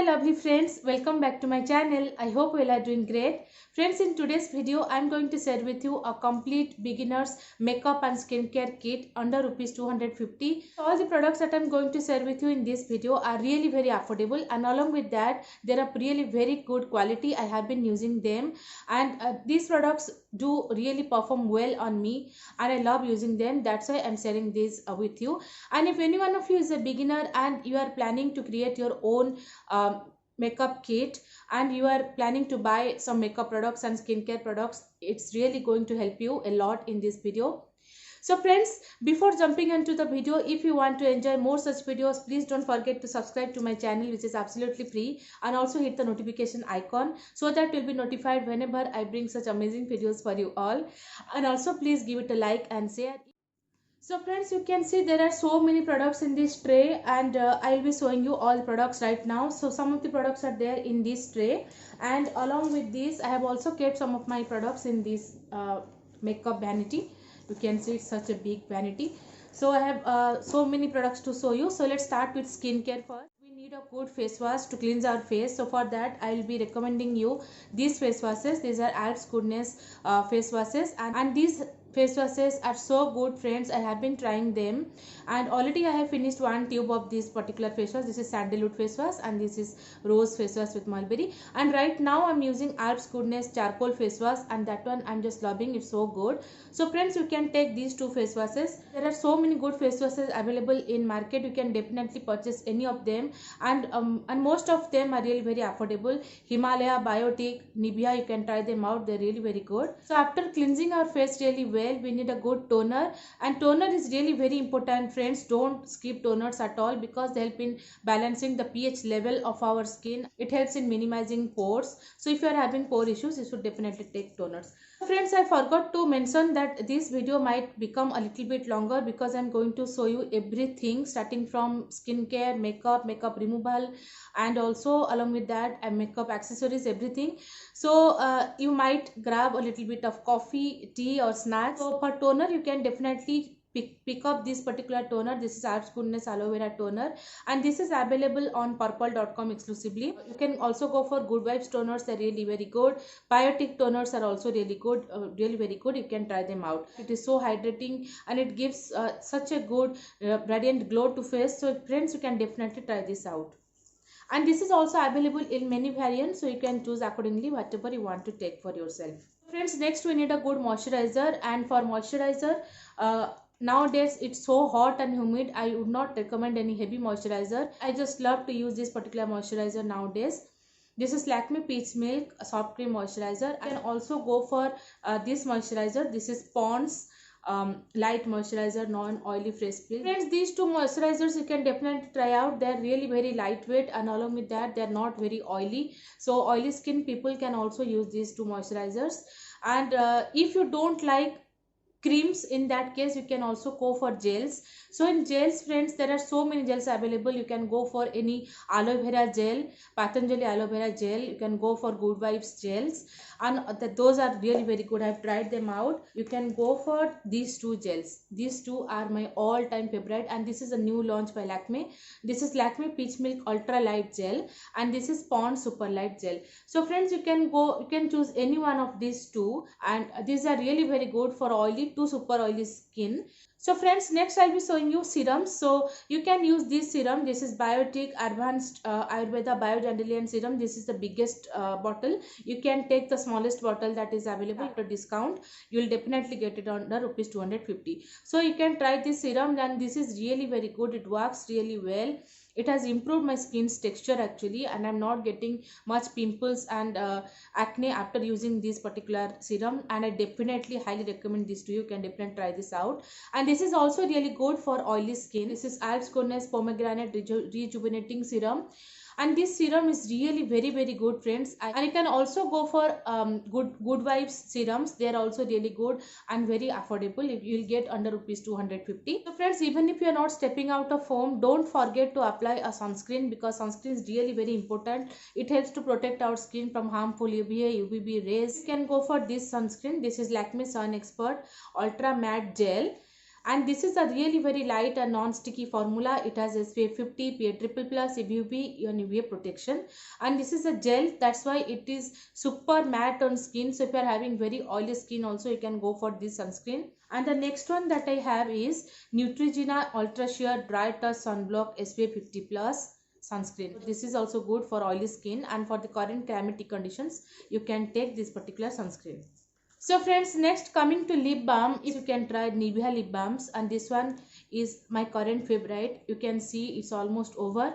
my lovely friends, welcome back to my channel. I hope you all are doing great. Friends, in today's video I am going to share with you a complete beginners makeup and skincare kit under rupees 250. All the products that I am going to share with you in this video are really very affordable, and along with that they are really very good quality. I have been using them, and these products do really perform well on me and I love using them. That's why I'm sharing this with you. And if any one of you is a beginner and you are planning to create your own makeup kit and you are planning to buy some makeup products and skincare products, it's really going to help you a lot in this video. So friends, before jumping into the video, if you want to enjoy more such videos, please don't forget to subscribe to my channel, which is absolutely free, and also hit the notification icon so that you'll be notified whenever I bring such amazing videos for you all. And also please give it a like and share. So friends, you can see there are so many products in this tray, and I'll be showing you all the products right now. So some of the products are there in this tray, and along with this I have also kept some of my products in this makeup vanity. You can see it's such a big vanity. So I have so many products to show you. So let's start with skincare first. We need a good face wash to cleanse our face. So for that I will be recommending you these face washes. These are Alps Goodness face washes, and these face washes are so good, friends. I have been trying them, and already I have finished one tube of this particular face wash. This is sandalwood face wash, and this is rose face wash with mulberry. And right now I'm using Alps Goodness charcoal face wash, and that one I'm just loving. It's so good. So friends, you can take these two face washes. There are so many good face washes available in market. You can definitely purchase any of them, and most of them are really very affordable. Himalaya, Biotic, Nivea, you can try them out. They're really very good. So after cleansing our face really well, we need a good toner, and toner is really very important, friends. Don't skip toners at all, because they help in balancing the pH level of our skin. It helps in minimizing pores. So if you are having pore issues, you should definitely take toners. Friends, I forgot to mention that this video might become a little bit longer because I'm going to show you everything, starting from skincare, makeup removal, and also along with that makeup accessories, everything. So you might grab a little bit of coffee, tea or snacks. So for toner, you can definitely pick up this particular toner. This is Alps Goodness aloe vera toner, and this is available on purple.com exclusively. You can also go for Good Vibes toners. They're really very good. Biotic toners are also really good, really very good. You can try them out. It is so hydrating, and it gives such a good radiant glow to face. So friends, you can definitely try this out. And this is also available in many variants, so you can choose accordingly whatever you want to take for yourself. Friends, next we need a good moisturizer, and for moisturizer, nowadays it's so hot and humid. I would not recommend any heavy moisturizer. I just love to use this particular moisturizer nowadays. This is Lakme Peach Milk Soft Cream Moisturizer. I can also go for this moisturizer. This is Pond's light moisturizer, non-oily fresh peel. Friends, these two moisturizers you can definitely try out. They're really very lightweight, and along with that they're not very oily, so oily skin people can also use these two moisturizers. And if you don't like creams, in that case you can also go for gels. So in gels, friends, there are so many gels available. You can go for any aloe vera gel, Patanjali aloe vera gel. You can go for Good Vibes gels, and those are really very good. I've tried them out. You can go for these two gels. These two are my all-time favorite, and this is a new launch by Lakme. This is Lakme Peach Milk Ultra Light Gel, and this is Pond Super Light Gel. So friends, you can choose any one of these two, and these are really very good for oily to super oily skin. So friends, next I'll be showing you serums. So you can use this serum. This is Biotic Advanced Ayurveda Biodendalian Serum. This is the biggest bottle. You can take the smallest bottle that is available at a discount. You will definitely get it under rupees 250. So you can try this serum, and this is really very good. It works really well. It has improved my skin's texture actually, and I'm not getting much pimples and acne after using this particular serum, and I definitely highly recommend this to you. You can definitely try this out. And this is also really good for oily skin. This is Alps Goodness Pomegranate Rejuvenating Serum, and this serum is really very good, friends. And you can also go for good vibes serums. They are also really good and very affordable. If you'll get under rupees 250. So friends, even if you are not stepping out of home, don't forget to apply a sunscreen, because sunscreen is really very important. It helps to protect our skin from harmful UVB rays. You can go for this sunscreen. This is Lakme Sun Expert Ultra Matte Gel, And this is a really very light and non-sticky formula. It has SPF 50, PA++, UVB and UVA protection, and this is a gel. That's why it is super matte on skin. So if you are having very oily skin also, you can go for this sunscreen. And the next one that I have is Neutrogena Ultra Sheer Dry Touch Sunblock SPF 50+ sunscreen. This is also good for oily skin, and for the current climatic conditions you can take this particular sunscreen. So friends, next coming to lip balm, if you can try Nivea lip balms, and this one is my current favorite. You can see it's almost over.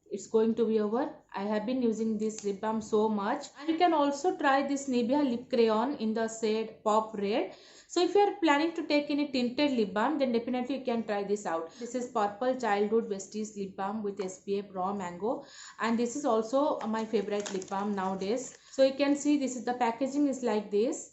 It's going to be over. I have been using this lip balm so much. And you can also try this Nivea lip crayon in the shade Pop Red. So if you are planning to take any tinted lip balm, then definitely you can try this out. This is Purple Childhood Vestige lip balm with SPF Raw Mango, and this is also my favorite lip balm nowadays. So you can see this is the packaging is like this,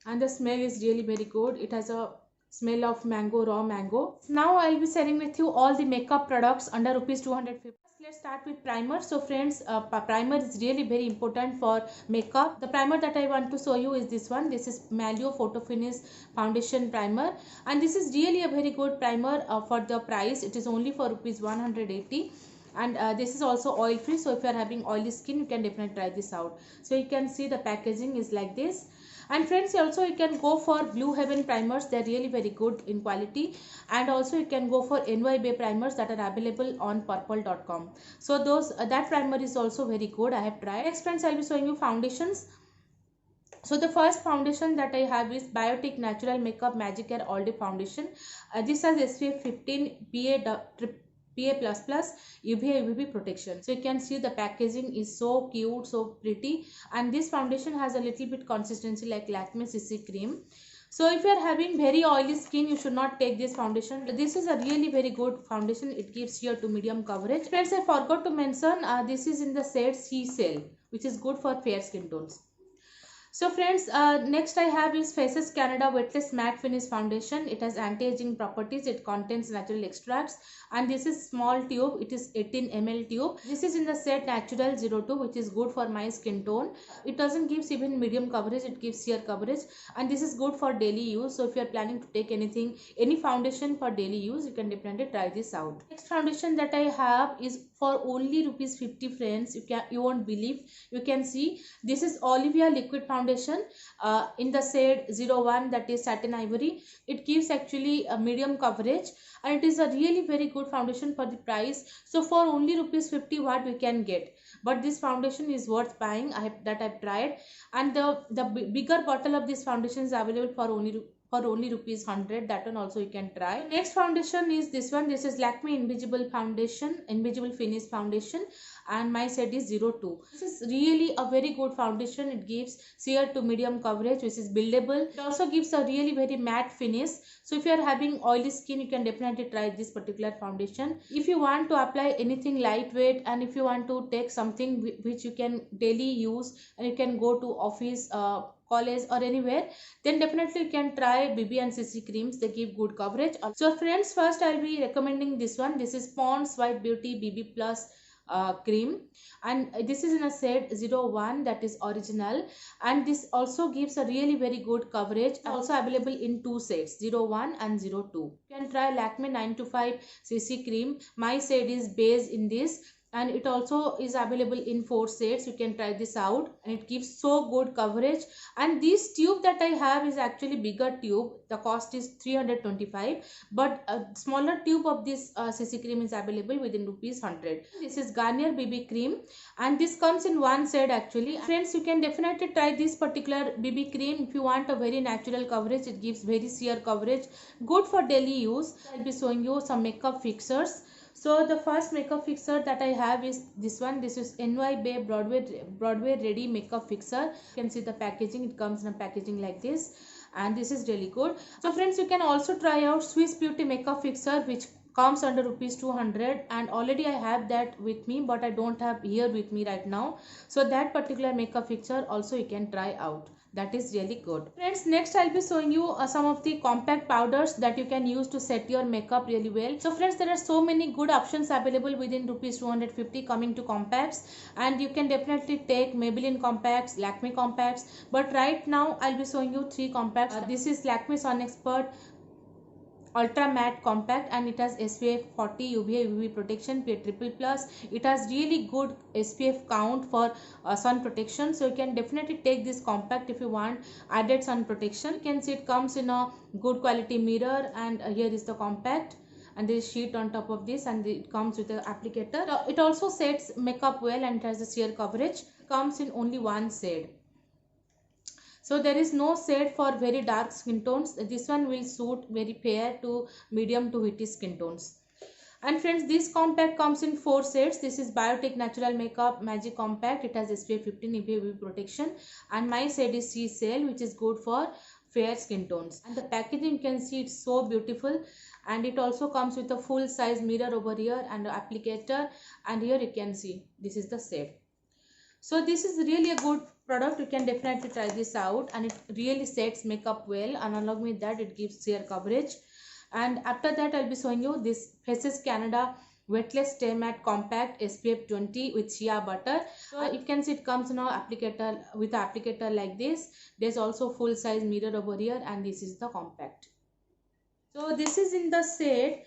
and the smell is really very good. It has a smell of mango, raw mango. Now I'll be sharing with you all the makeup products under rupees 250. Let's start with primer. So friends, primer is really very important for makeup. The primer that I want to show you is this one. This is Malio Photo Finish Foundation Primer, and this is really a very good primer for the price. It is only for rupees 180. And this is also oil free, so if you are having oily skin, you can definitely try this out. So you can see the packaging is like this. And friends, also you can go for Blue Heaven primers. They're really very good in quality. And also you can go for NY Bay primers that are available on purple.com. So those that primer is also very good. I have tried. Next friends, I'll be showing you foundations. So the first foundation that I have is Biotic Natural Makeup Magic Hair All Day Foundation. This has SPF 15 PA++, UVA UVB protection. So you can see the packaging is so cute, so pretty, and this foundation has a little bit consistency like Lakme CC cream. So if you are having very oily skin, you should not take this foundation. This is a really very good foundation. It gives sheer to medium coverage. Friends, I forgot to mention this is in the shade Sea Cell, which is good for fair skin tones. So friends, next I have is Faces Canada Weightless Matte Finish Foundation. It has anti-aging properties. It contains natural extracts, and this is small tube. It is 18 ml tube. This is in the shade Natural 02, which is good for my skin tone. It doesn't give even medium coverage. It gives sheer coverage, and this is good for daily use. So if you are planning to take any foundation for daily use, you can definitely try this out. Next foundation that I have is for only rupees 50. Friends, you won't believe. You can see this is Olivia liquid foundation in the shade 01, that is Satin Ivory. It gives actually a medium coverage, and it is a really very good foundation for the price. So for only rupees 50, what we can get, but this foundation is worth buying. I've tried, and the bigger bottle of this foundation is available for only rupees 100. That one also you can try. Next foundation is this one. This is Lakme Invisible Finish Foundation, and my shade is 02. This is really a very good foundation. It gives sheer to medium coverage, which is buildable. It also gives a really very matte finish. So if you are having oily skin, you can definitely try this particular foundation. If you want to apply anything lightweight, and if you want to take something which you can daily use, and you can go to office, college or anywhere, then definitely you can try BB and CC creams. They give good coverage. So friends, first I'll be recommending this one. This is Pond's White Beauty BB Plus cream, and this is in a shade 01, that is original, and this also gives a really very good coverage. Also available in two shades, 01 and 02. You can try Lakme 925 CC cream. My shade is beige in this, and it also is available in 4 shades. You can try this out, and it gives so good coverage. And this tube that I have is actually bigger tube. The cost is 325, but a smaller tube of this CC cream is available within rupees 100. This is Garnier BB cream, and this comes in one shade actually. Friends, you can definitely try this particular BB cream if you want a very natural coverage. It gives very sheer coverage, good for daily use. I'll be showing you some makeup fixers. So the first makeup fixer that I have is this one. This is NY Bay Broadway Ready Makeup Fixer. You can see the packaging. It comes in a packaging like this, and this is really good. So friends, you can also try out Swiss Beauty Makeup Fixer, which comes under rupees 200, and already I have that with me, but I don't have here with me right now. So that particular makeup fixer also you can try out. That is really good. Friends, next I'll be showing you some of the compact powders that you can use to set your makeup really well. So friends, there are so many good options available within rupees 250 coming to compacts, and you can definitely take Maybelline compacts, Lakme compacts, but right now I'll be showing you 3 compacts. This is Lakme Sun Expert ultra matte compact, and it has SPF 40 UVA UV protection, PA triple plus. It has really good SPF count for sun protection, so you can definitely take this compact if you want added sun protection. You can see it comes in a good quality mirror, and here is the compact, and there is sheet on top of this, and it comes with an applicator. It also sets makeup well, and it has a sheer coverage. It comes in only one shade, so there is no shade for very dark skin tones. This one will suit very fair to medium to witty skin tones. And friends, this compact comes in 4 shades. This is Biotech Natural Makeup Magic Compact. It has SPF 15 UV protection, and my shade is Seashell, which is good for fair skin tones. And the packaging, you can see it's so beautiful, and it also comes with a full size mirror over here and an applicator, and here you can see this is the shade. So this is really a good product. You can definitely try this out, and it really sets makeup well, and along with that it gives sheer coverage. And after that I'll be showing you this Faces Canada Wetless Stay Matte Compact SPF 20 with shea butter. So you can see it comes in an applicator, with an applicator like this. There's also full size mirror over here, and this is the compact. So this is in the shade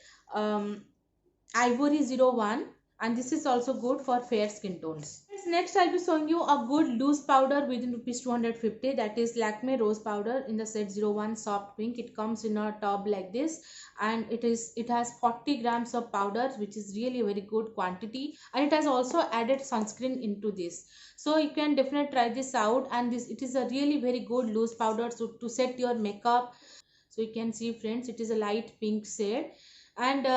Ivory 01, and this is also good for fair skin tones. Next I'll be showing you a good loose powder within rupees 250, that is Lakme Rose Powder in the shade 01 Soft Pink. It comes in a tub like this, and it has 40 grams of powder, which is really a very good quantity, and it has also added sunscreen into this. So you can definitely try this out, and it is a really very good loose powder to set your makeup. So you can see friends, it is a light pink shade, and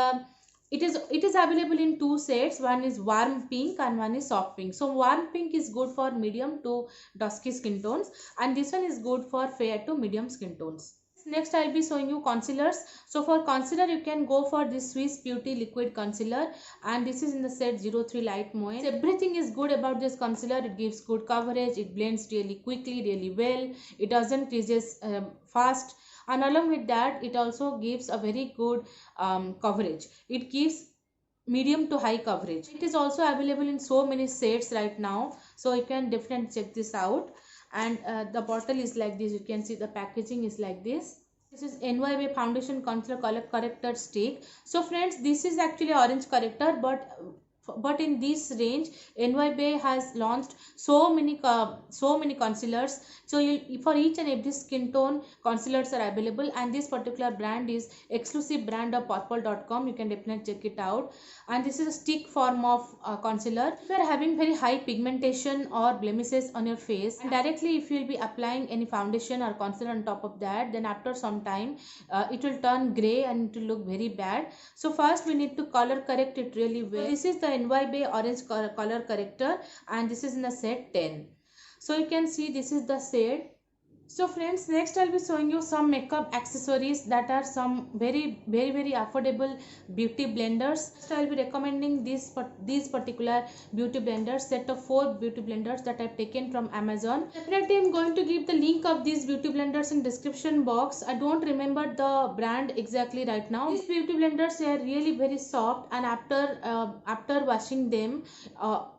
it is available in 2 shades. One is warm pink and one is soft pink. So warm pink is good for medium to dusky skin tones, and this one is good for fair to medium skin tones. Next I'll be showing you concealers. So for concealer, you can go for this Swiss Beauty liquid concealer, and this is in the shade 03 Light Moe. So everything is good about this concealer. It gives good coverage, it blends really quickly, really well, it doesn't creases fast, and along with that it also gives a very good coverage. It gives medium to high coverage. It is also available in so many shades right now, so you can definitely check this out. And the bottle is like this. You can see the packaging is like this. This is NYB Foundation Concealer Color Corrector Stick. So friends, this is actually orange corrector, but in this range NYB has launched so many concealers. So for each and every skin tone, concealers are available, and this particular brand is exclusive brand of purple.com. You can definitely check it out. And this is a stick form of concealer. If you are having very high pigmentation or blemishes on your face, and directly if you will be applying any foundation or concealer on top of that, then after some time it will turn gray and it will look very bad. So first we need to color correct it really well. So this is the NYB orange color corrector, and this is in the shade 10. So you can see this is the shade. So friends, next I'll be showing you some makeup accessories that are some very affordable beauty blenders. So I'll be recommending these particular beauty blenders, set of 4 beauty blenders that I've taken from Amazon. Definitely I'm going to give the link of these beauty blenders in description box. I don't remember the brand exactly right now. These beauty blenders are really very soft, and after washing them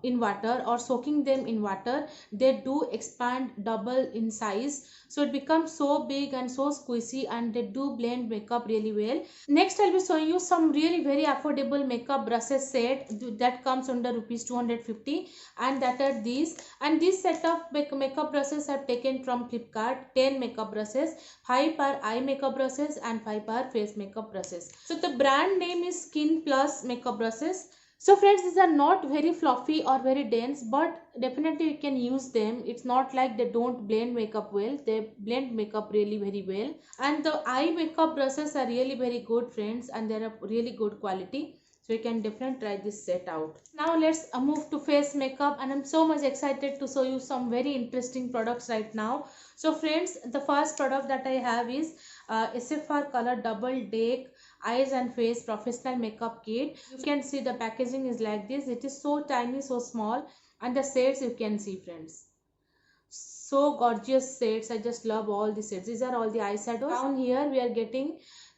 in water or soaking them in water, they do expand double in size. So it becomes so big and so squishy, and they do blend makeup really well. Next I'll be showing you some really very affordable makeup brushes set that comes under rupees 250, and that are these. And this set of makeup brushes I've taken from Flipkart. 10 makeup brushes, 5 per eye makeup brushes and 5 per face makeup brushes. So the brand name is Skin Plus makeup brushes. So friends, these are not very fluffy or very dense, but definitely you can use them. It's not like they don't blend makeup well. They blend makeup really very well. And the eye makeup brushes are really very good, friends, and they're of really good quality. So you can definitely try this set out. Now let's move to face makeup, and I'm so much excited to show you some very interesting products right now. So friends, the first product that I have is SFR Color Double Deck Eyes and Face Professional Makeup Kit. You can see the packaging is like this. It is so tiny, so small, and the shades you can see, friends. So gorgeous shades. I just love all the shades. These are all the eyeshadows. Down here we are getting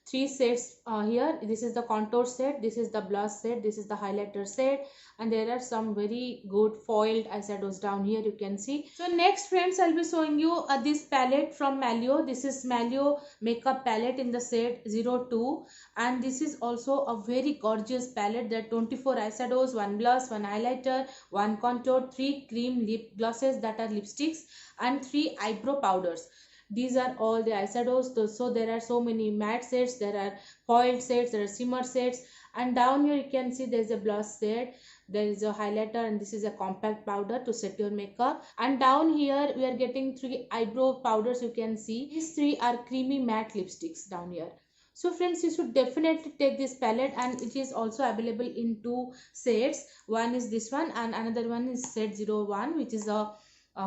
three sets here. This is the contour set, this is the blush set, this is the highlighter set, and there are some very good foiled eyeshadows down here, you can see. So next friends, I'll be showing you this palette from Malio. This is Malio makeup palette in the shade 02, and this is also a very gorgeous palette. There are 24 eyeshadows, one blush, one highlighter, one contour, 3 cream lip glosses that are lipsticks, and 3 eyebrow powders. These are all the eyeshadows. So there are so many matte sets, there are foiled sets, there are shimmer sets, and down here you can see there is a blush set, there is a highlighter, and this is a compact powder to set your makeup. And down here we are getting 3 eyebrow powders. You can see these 3 are creamy matte lipsticks down here. So friends, you should definitely take this palette, and it is also available in 2 shades. One is this one, and another one is shade 01, which is a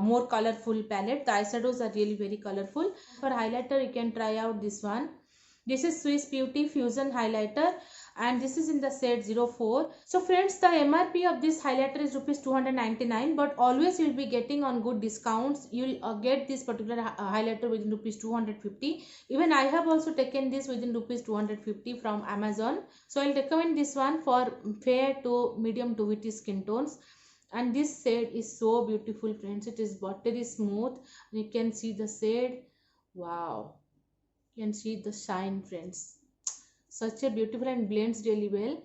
more colorful palette. The eyeshadows are really very colorful. For highlighter, you can try out this one. This is Swiss Beauty Fusion highlighter, and this is in the shade 04. So friends, the MRP of this highlighter is rupees 299, but always you will be getting on good discounts. You will get this particular highlighter within rupees 250. Even I have also taken this within rupees 250 from Amazon. So I will recommend this one for fair to medium to witty skin tones. And this shade is so beautiful friends. It is buttery smooth. You can see the shade. Wow, you can see the shine friends. Such a beautiful and blends really well,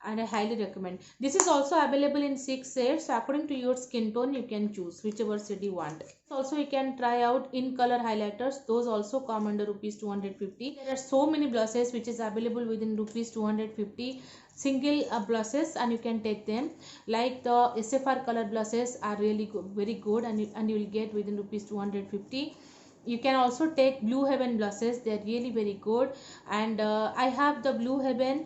and I highly recommend. This is also available in 6 shades. So according to your skin tone, you can choose whichever shade you want. Also you can try out in color highlighters. Those also come under rupees 250. There are so many blushes which is available within rupees 250. Single blushes, and you can take them, like the SFR color blushes are really good, very good, and you will get within rupees 250. You can also take Blue Heaven blushes. They are really very good, and I have the Blue Heaven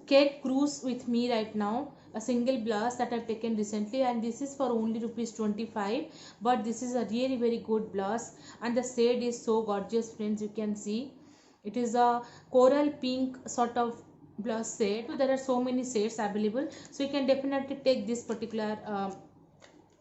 Cake Cruise with me right now, a single blush that I've taken recently, and this is for only rupees 25. But this is a really very good blush, and the shade is so gorgeous friends. You can see it is a coral pink sort of blush shade. So there are so many shades available, so you can definitely take this particular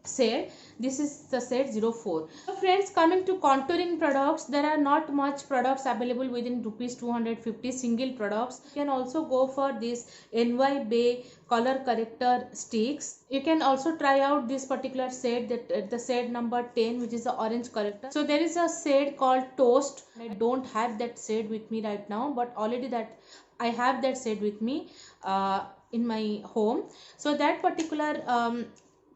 shade. This is the shade 04. So friends, coming to contouring products, there are not much products available within rupees 250 single products. You can also go for this NY Bay color corrector sticks. You can also try out this particular shade, that the shade number 10, which is the orange corrector. So there is a shade called Toast. I don't have that shade with me right now, but already that I have that shade with me in my home. So that particular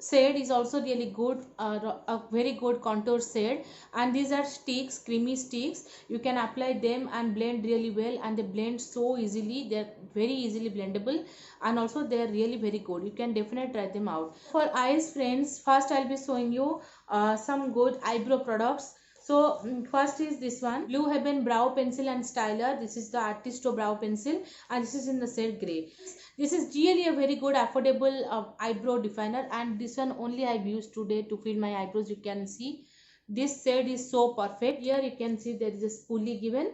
shade is also really good, a very good contour shade, and these are sticks, creamy sticks. You can apply them and blend really well, and they blend so easily. They're very easily blendable, and also they're really very good. You can definitely try them out. For eyes friends, first I'll be showing you some good eyebrow products. So first is this one, Blue Heaven Brow Pencil and Styler. This is the Artisto Brow Pencil, and this is in the shade grey. This is really a very good affordable eyebrow definer, and this one only I've used today to fill my eyebrows. You can see this shade is so perfect. Here you can see there is a spoolie given,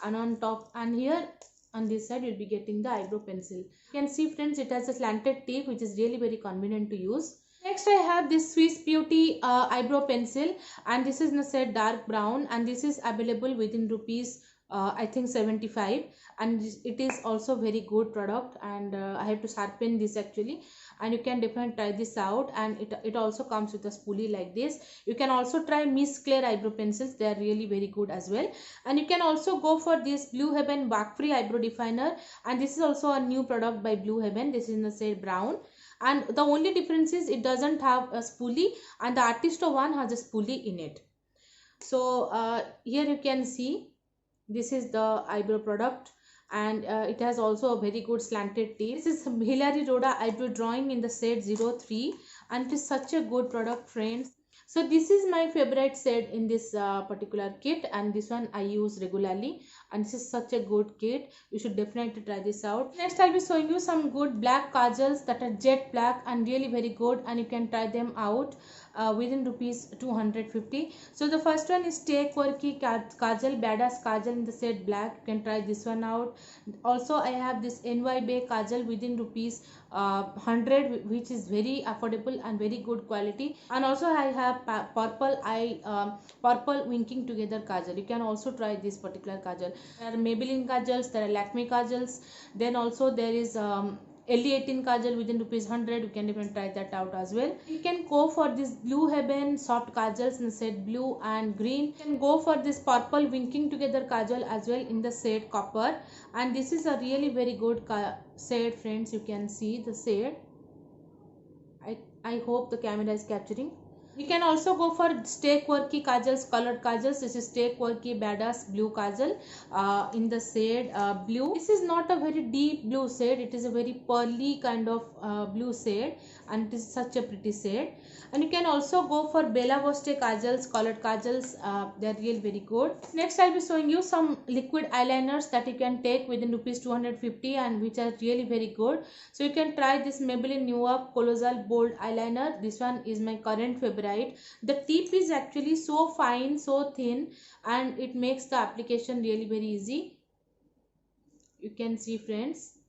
and on top and here on this side you'll be getting the eyebrow pencil. You can see friends, it has a slanted tip which is really very convenient to use. Next I have this Swiss Beauty eyebrow pencil, and this is in the shade dark brown, and this is available within rupees I think 75, and it is also very good product, and I have to sharpen this actually, and you can definitely try this out. And it also comes with a spoolie like this. You can also try Miss Claire eyebrow pencils. They are really very good as well. And you can also go for this Blue Heaven Bug Free eyebrow definer, and this is also a new product by Blue Heaven. This is in the shade brown, and the only difference is it doesn't have a spoolie, and the Artisto one has a spoolie in it. So here you can see this is the eyebrow product, and it has also a very good slanted tip. This is Hilary Rhoda eyebrow drawing in the shade 03, and it is such a good product friends. So this is my favorite shade in this particular kit, and this one I use regularly, and this is such a good kit. You should definitely try this out. Next I'll be showing you some good black kajals that are jet black and really very good, and you can try them out within rupees 250. So the first one is Stay Quirky Kajal, Badass Kajal in the shade black. You can try this one out. Also I have this NY Bay Kajal within rupees 100, which is very affordable and very good quality. And also I have purple winking together kajal. You can also try this particular kajal. There are Maybelline kajals, there are Lakme kajals, then also there is LE18 kajal within rupees 100. You can even try that out as well. You can go for this Blue Heaven soft kajals in the set blue and green. You can go for this purple winking together kajal as well in the shade copper, and this is a really very good shade, friends. You can see the shade. I hope the camera is capturing. You can also go for Stay Quirky kajals, colored kajals. This is Stay Quirky Badass blue kajal in the shade blue. This is not a very deep blue shade. It is a very pearly kind of blue shade, and it is such a pretty shade. And you can also go for Bella Voste kajals, colored kajals. They are really very good. Next, I'll be showing you some liquid eyeliners that you can take within rupees 250 and which are really very good. So you can try this Maybelline Nude Colossal Bold eyeliner. This one is my current favorite. The tip is actually so fine, so thin, and it makes the application really very easy. You can see, friends,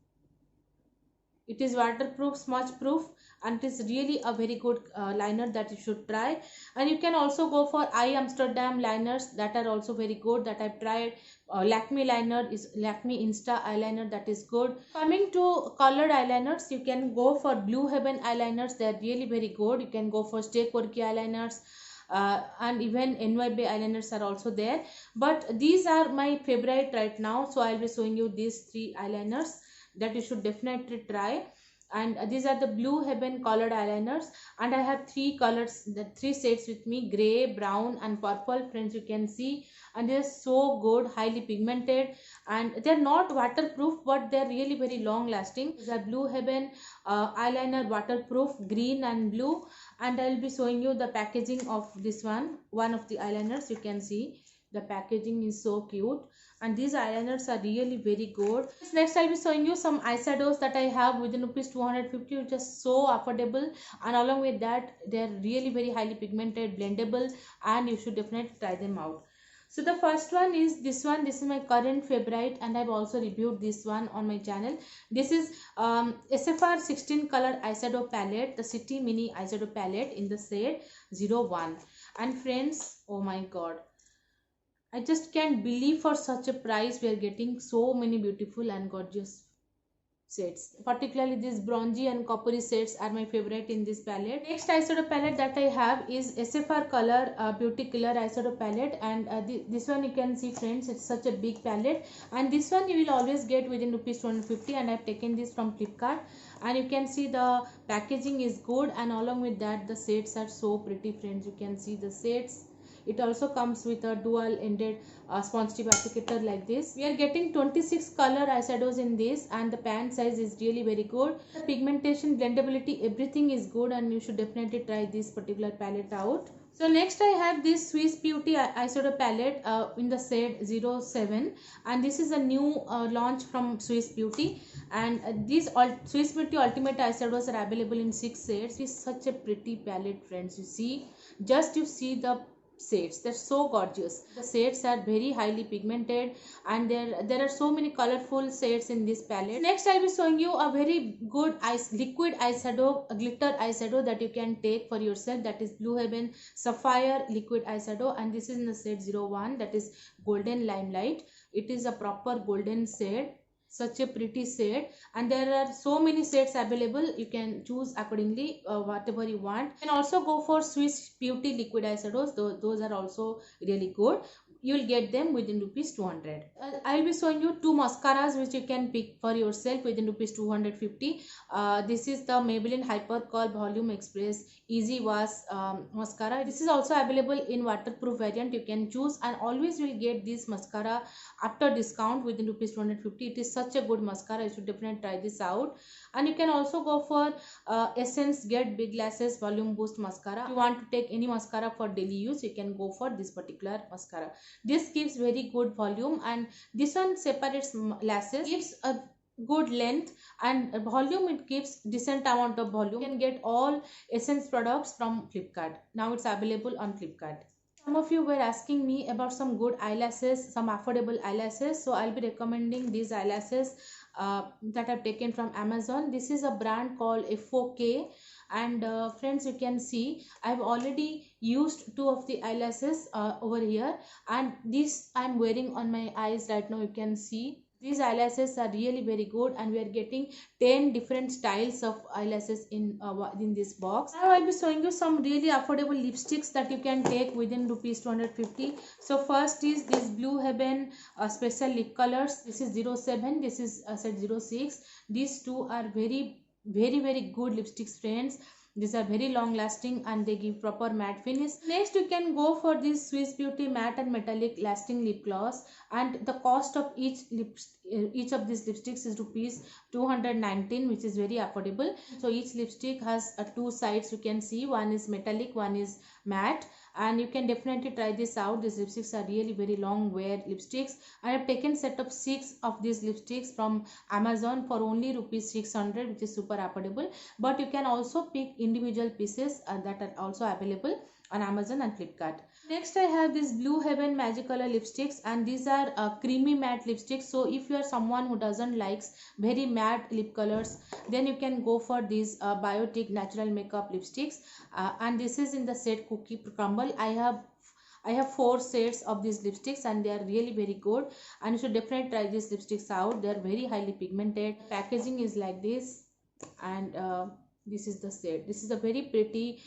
it is waterproof, smudge proof, and it is really a very good liner that you should try. And you can also go for Eye Amsterdam liners that are also very good, that I've tried. Lakme liner is Lakme Insta eyeliner, that is good. Coming to colored eyeliners, you can go for Blue Heaven eyeliners. They are really very good. You can go for Stay Quirky eyeliners. And even NYB eyeliners are also there, but these are my favorite right now, so I'll be showing you these 3 eyeliners that you should definitely try. And these are the Blue Heaven colored eyeliners, and I have 3 colors, the 3 shades with me: gray, brown and purple, friends. You can see, and they're so good, highly pigmented, and they're not waterproof, but they're really very long lasting. These are Blue Heaven eyeliner, waterproof, green and blue. And I'll be showing you the packaging of this one of the eyeliners. You can see the packaging is so cute, and these eyeliners are really very good. Next, I'll be showing you some eyeshadows that I have within rupees 250, which is so affordable, and along with that they're really very highly pigmented, blendable, and you should definitely try them out. So the first one is this one. This is my current favorite, and I've also reviewed this one on my channel. This is SFR 16 color eyeshadow palette, the City Mini eyeshadow palette in the shade 01. And friends, oh my god, I just can't believe for such a price we are getting so many beautiful and gorgeous shades. Particularly these bronzy and coppery shades are my favorite in this palette. Next eyeshadow palette that I have is SFR color Beauty Killer eyeshadow palette, and this one you can see, friends, it's such a big palette, and this one you will always get within rupees 250, and I've taken this from Flipkart. And you can see the packaging is good, and along with that the shades are so pretty, friends. You can see the shades. It also comes with a dual ended sponge tip applicator like this. We are getting 26 color eyeshadows in this, and the pan size is really very good. The pigmentation, blendability, everything is good, and you should definitely try this particular palette out. So next I have this Swiss Beauty eyeshadow palette in the shade 07, and this is a new launch from Swiss Beauty, and these Swiss Beauty Ultimate eyeshadows are available in 6 shades. It's such a pretty palette, friends. You see the shades, they're so gorgeous. The shades are very highly pigmented, and there are so many colorful shades in this palette. Next I'll be showing you a very good liquid eyeshadow, a glitter eyeshadow that you can take for yourself. That is Blue Heaven Sapphire liquid eyeshadow, and this is in the shade 01, that is Golden Limelight. It is a proper golden shade, such a pretty shade, and there are so many shades available. You can choose accordingly whatever you want. You can also go for Swiss Beauty liquid eyeshadows. Those are also really good. You will get them within rupees 200. I will be showing you 2 mascaras which you can pick for yourself within rupees 250. This is the Maybelline Hyper Curl Volume Express Easy Wash mascara. This is also available in waterproof variant. You can choose, and always you will get this mascara after discount within rupees 250. It is such a good mascara. You should definitely try this out. And you can also go for Essence Get Big Lashes Volume Boost mascara. If you want to take any mascara for daily use, you can go for this particular mascara. This gives very good volume, and this one separates lashes, gives a good length, and volume, it gives decent amount of volume. You can get all Essence products from Flipkart. Now it's available on Flipkart. Some of you were asking me about some good eyelashes, some affordable eyelashes, so I'll be recommending these eyelashes that I've taken from Amazon. This is a brand called FOK, And friends, you can see I've already used two of the eyelashes over here, and this I'm wearing on my eyes right now. You can see these eyelashes are really very good, and we are getting 10 different styles of eyelashes in this box. Now I'll be showing you some really affordable lipsticks that you can take within rupees 250. So first is this Blue Heaven special lip colors. This is 07, this is set 06. These two are very good lipsticks, friends. These are very long lasting and they give proper matte finish. Next you can go for this Swiss Beauty matte and metallic lasting lip gloss, and the cost of each of these lipsticks is rupees 219, which is very affordable. So each lipstick has two sides. You can see one is metallic, one is matte, and you can definitely try this out. These lipsticks are really very long wear lipsticks. I have taken set of 6 of these lipsticks from Amazon for only rupees 600, which is super affordable. But you can also pick individual pieces that are also available on Amazon and Flipkart. Next I have this Blue Heaven Magicolor lipsticks, and these are creamy matte lipsticks. So if you are someone who doesn't likes very matte lip colors, then you can go for these Biotic natural makeup lipsticks, and this is in the set Cookie Crumble. I have 4 sets of these lipsticks and they are really very good, and you should definitely try these lipsticks out. They are very highly pigmented. Packaging is like this, and this is the set. This is a very pretty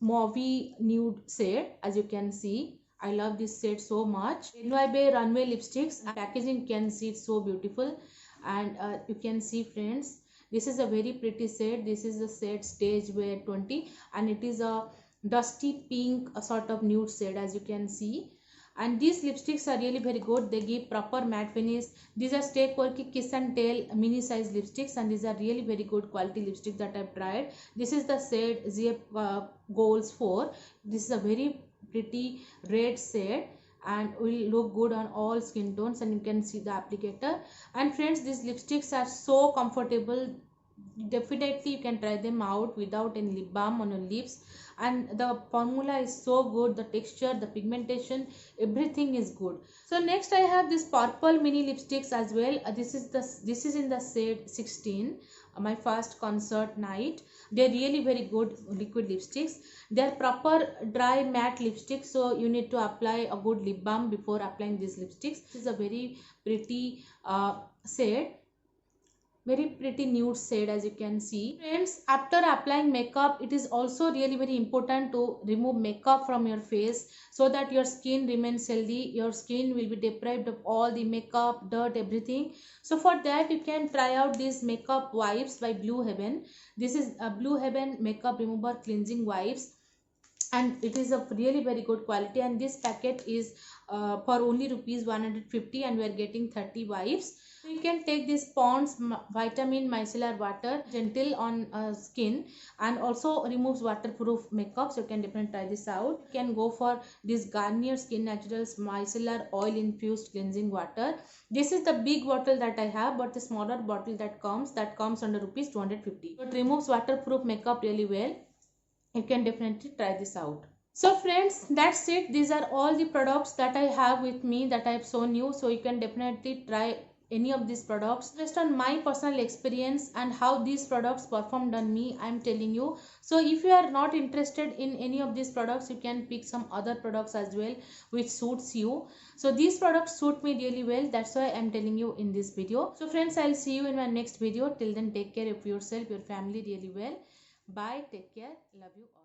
mauvey nude shade, as you can see. I love this shade so much. NYB Runway lipsticks. Packaging, you can see it's so beautiful, and you can see, friends, this is a very pretty shade. This is the shade Stage Wear 20, and it is a dusty pink, a sort of nude shade, as you can see. And these lipsticks are really very good. They give proper matte finish. These are Stay Quirky Kiss and Tell mini size lipsticks, and these are really very good quality lipsticks that I've tried. This is the shade ZF Goals 4. This is a very pretty red shade and will look good on all skin tones, and you can see the applicator. And friends, these lipsticks are so comfortable. Definitely you can try them out without any lip balm on your lips, and the formula is so good. The texture, the pigmentation, everything is good. So next I have this purple mini lipsticks as well. This is in the shade 16, my first concert night. They're really very good liquid lipsticks. They're proper dry matte lipsticks, so you need to apply a good lip balm before applying these lipsticks. This is a very pretty shade, very pretty nude shade, as you can see. Friends, after applying makeup, it is also really very important to remove makeup from your face so that your skin remains healthy. Your skin will be deprived of all the makeup, dirt, everything. So for that, you can try out these makeup wipes by Blue Heaven. This is a Blue Heaven makeup remover cleansing wipes, and it is of really very good quality, and this packet is for only rupees 150, and we are getting 30 wipes. So you can take this Pond's vitamin micellar water, gentle on skin, and also removes waterproof makeup, so you can definitely try this out. You can go for this Garnier Skin Naturals micellar oil infused cleansing water. This is the big bottle that I have, but the smaller bottle that comes under rupees 250. So it removes waterproof makeup really well. You can definitely try this out. So friends, that's it. These are all the products that I have with me that I have shown you. So you can definitely try any of these products based on my personal experience and how these products performed on me. I'm telling you. So if you are not interested in any of these products, you can pick some other products as well which suits you. So these products suit me really well. That's why I'm telling you in this video. So friends, I'll see you in my next video. Till then, take care of yourself, your family really well. Bye. Take care. Love you all.